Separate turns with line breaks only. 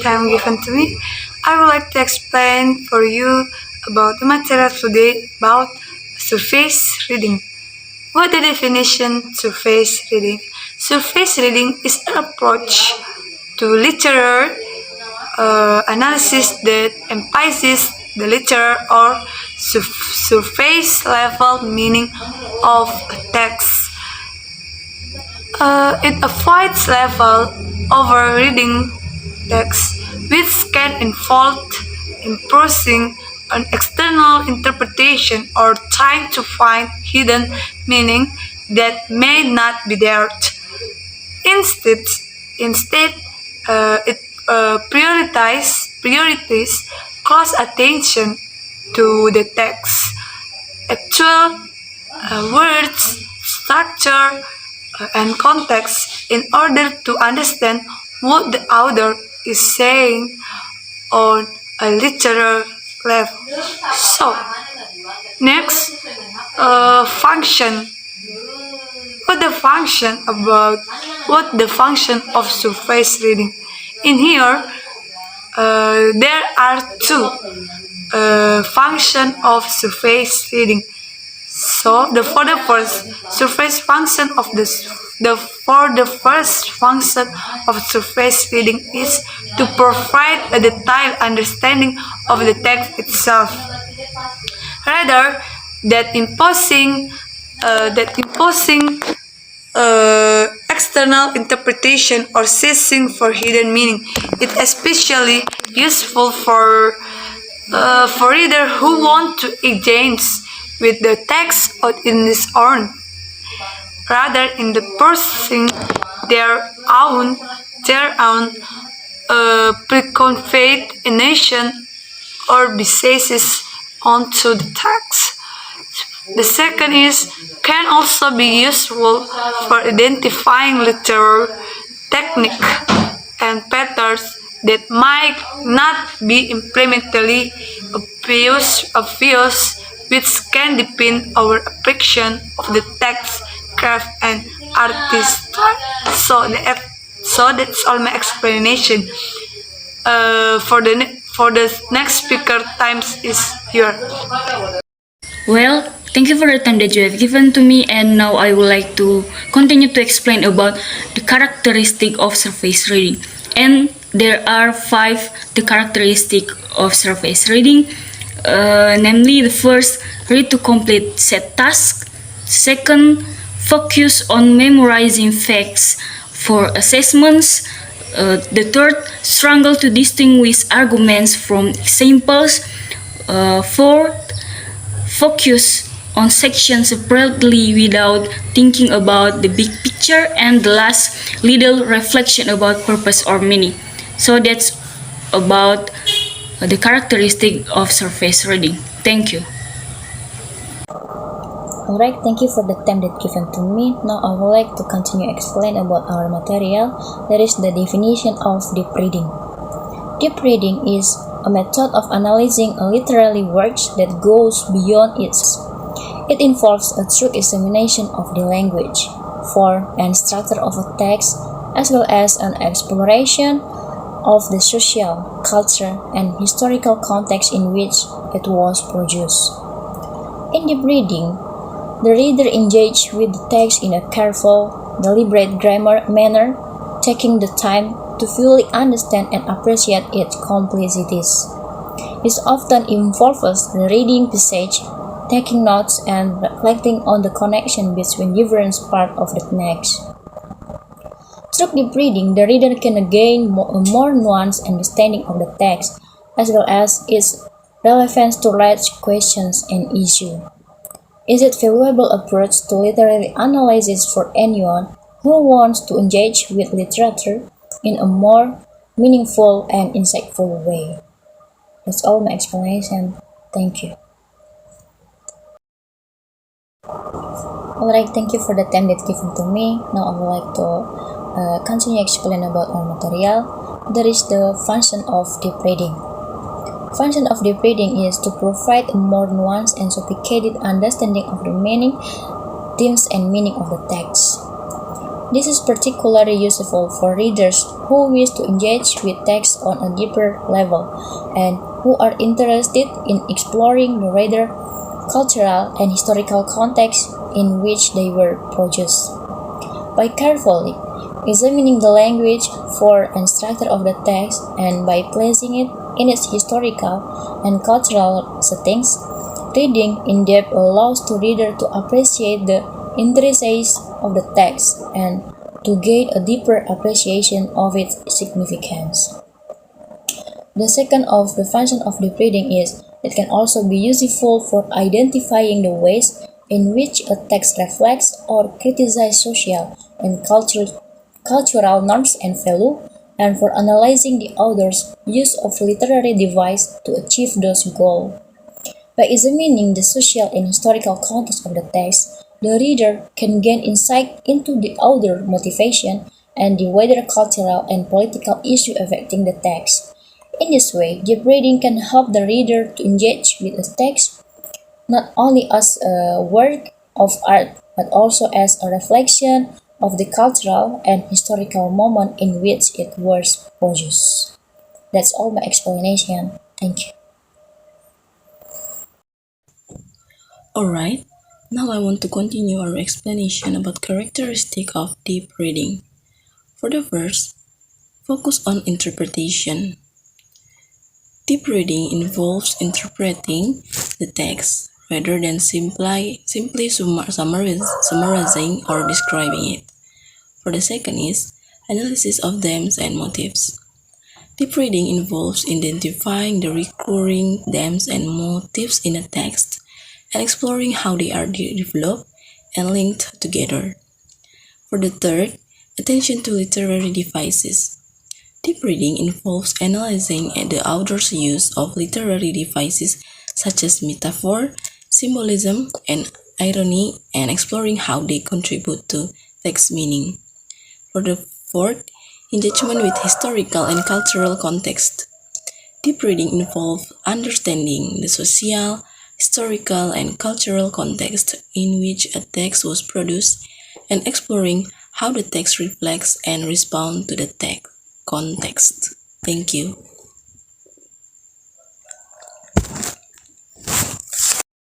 time given to me, I would like to explain for you about the material today about surface reading. What the definition surface reading? Surface reading is an approach to literary analysis that emphasizes the literal or surface level meaning of a text. It avoids level over reading text, which can involve imposing an external interpretation or trying to find hidden meaning that may not be there. Instead, it priorities close attention to the text, actual words, structure, and context in order to understand what the author is saying on a literal level. So, next, function. What the function of surface reading? In here, there are two function of surface reading. So for the first surface function of the first function of surface reading is to provide a detailed understanding of the text itself, rather than imposing external interpretation or searching for hidden meaning. It's especially useful for readers who want to engage with the text in its own, rather in the pursuing their own preconceived notion or biases onto the text. The second is can also be useful for identifying literary technique and patterns that might not be immediately obvious, which can deepen our appreciation of the text, craft, and artist. So that's all my explanation. For the next speaker, times is here.
Well, thank you for the time that you have given to me, and now I would like to continue to explain about the characteristic of surface reading. And there are 5 the characteristic of surface reading. Namely, the first, read to complete set task. Second, focus on memorizing facts for assessments. The third, struggle to distinguish arguments from examples. Fourth, focus on sections separately without thinking about the big picture. And the last, little reflection about purpose or meaning. So that's about the characteristic of surface reading. Thank you.
Alright, thank you for the time that given to me. Now I would like to continue explain about our material, that is the definition of deep reading. Deep reading is a method of analyzing a literary work that goes beyond its. It involves a true examination of the language, form, and structure of a text, as well as an exploration of the social, culture, and historical context in which it was produced. In deep reading, the reader engages with the text in a careful, deliberate grammar manner, taking the time to fully understand and appreciate its complexities. This often involves the reading passage, taking notes, and reflecting on the connection between different parts of the text. Through deep reading, the reader can gain a more nuanced understanding of the text, as well as its relevance to large questions and issues. Is it a valuable approach to literary analysis for anyone who wants to engage with literature in a more meaningful and insightful way? That's all my explanation. Thank you. Alright, thank you for the time that's given to me. Now I would like to continue explain about our material. That is the function of deep reading. Function of deep reading is to provide a more nuanced and sophisticated understanding of the meaning, themes, and meaning of the text. This is particularly useful for readers who wish to engage with text on a deeper level and who are interested in exploring the wider cultural and historical context in which they were produced. By carefully examining the language, form, and structure of the text, and by placing it in its historical and cultural settings, reading in depth allows the reader to appreciate the intricacies of the text and to gain a deeper appreciation of its significance. The second of the function of deep reading is it can also be useful for identifying the ways in which a text reflects or criticizes social and cultural norms and value, and for analyzing the author's use of literary device to achieve those goals. By examining the social and historical context of the text, the reader can gain insight into the author's motivation and the wider cultural and political issue affecting the text. In this way, deep reading can help the reader to engage with the text not only as a work of art but also as a reflection of the cultural and historical moment in which it was produced. That's all my explanation. Thank you.
Alright, now I want to continue our explanation about characteristic of deep reading. For the first, focus on interpretation. Deep reading involves interpreting the text rather than simply summarizing or describing it. For the second is analysis of themes and motives. Deep reading involves identifying the recurring themes and motives in a text and exploring how they are developed and linked together. For the third, attention to literary devices. Deep reading involves analyzing the author's use of literary devices such as metaphor, symbolism, and irony, and exploring how they contribute to text meaning. For the fourth, engagement with historical and cultural context. Deep reading involves understanding the social, historical, and cultural context in which a text was produced and exploring how the text reflects and responds to the text context. Thank you.